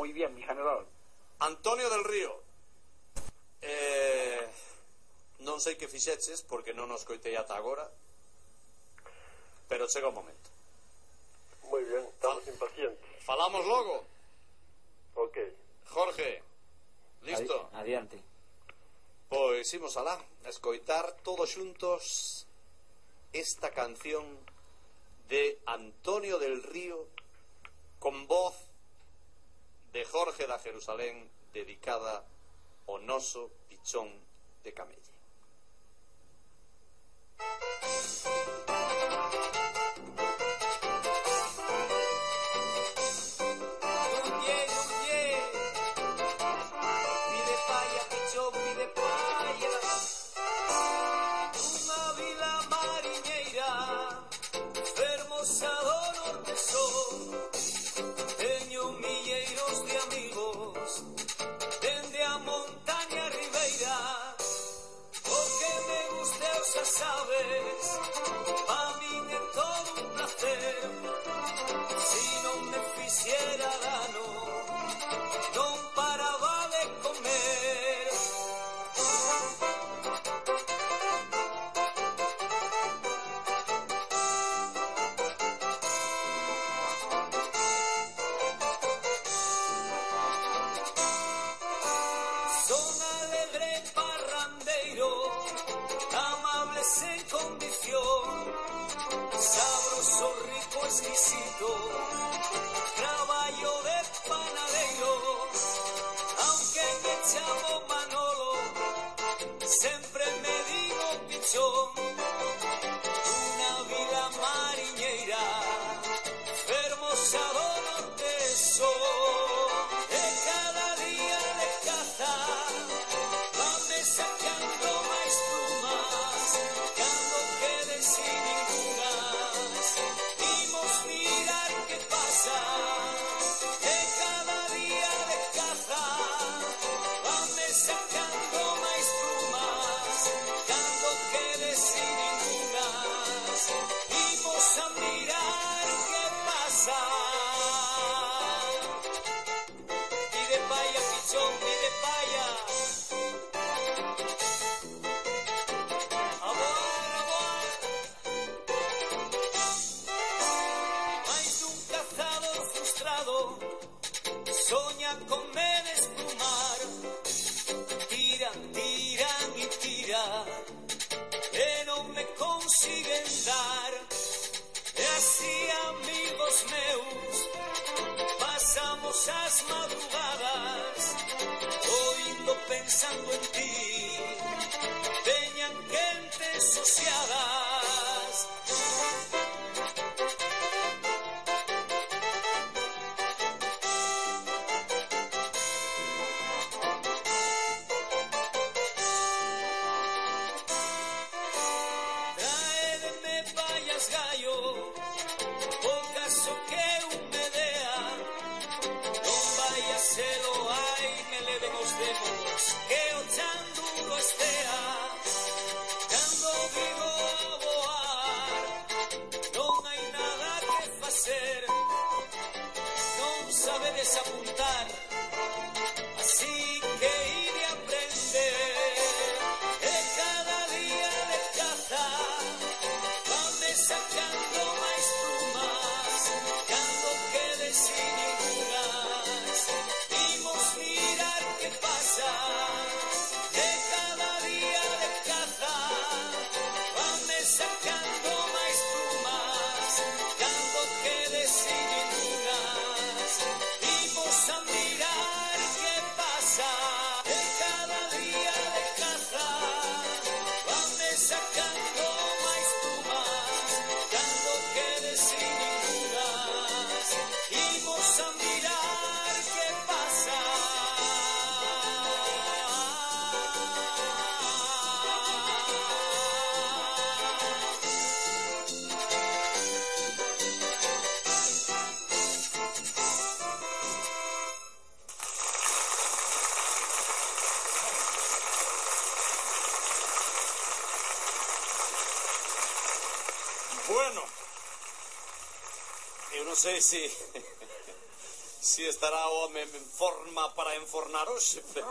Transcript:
moi bien, mi general. Antonio del Río, non sei que fixeches porque non nos coitei ata agora, pero chega o momento. Muy bien, estamos impacientes. Falamos logo. Ok. Jorge, listo? Adiante. Pois imos alá a escoitar todos xuntos esta canción de Antonio del Río con voz de Jorge da Jerusalén, dedicada ao noso pichón de Camelle. Sabes, a min é todo un placer. Si non me fixera dano, non paraba de comer. Son alegre parrandeiro, amable sen condición, sabroso, rico, exquisito, traballo de panadeiro, aunque me chamo Manolo, sempre me digo pichón, unha vida mariñeira, fermosa do norte son, de cada día de caza, vame sacando máis plumas, cando quede sin ningunas, imos mirar que pasa, de cada día de caza, vame sacando máis plumas, cando quede sin ningunas, imos a mirar que pasa. Pide paya, pichón, pide paya. Soña con me desplumar, tiran, tiran y tiran, e non me consiguen dar. E así, amigos meus, pasamos as madrugadas, oindo pensando en ti, veñan quentes sosiadas. Que o chan duro estea, cando digo a voar, non hai nada que facer, non sabedes apuntar, así que ide a aprender, e cada día de caza, vame sacando máis plumas, cando quede sin ningunas, imos mirar que pasa. De cada día de caza, vame sacando máis plumas, cando quede sin ningunas, imos a mirar que pasa. De cada día de caza, vame sacando máis plumas, cando quede sin ningunas, imos a mirar que pasa. Bueno, eu non sei se si estará o home en forma para enfornar hoxe, pero...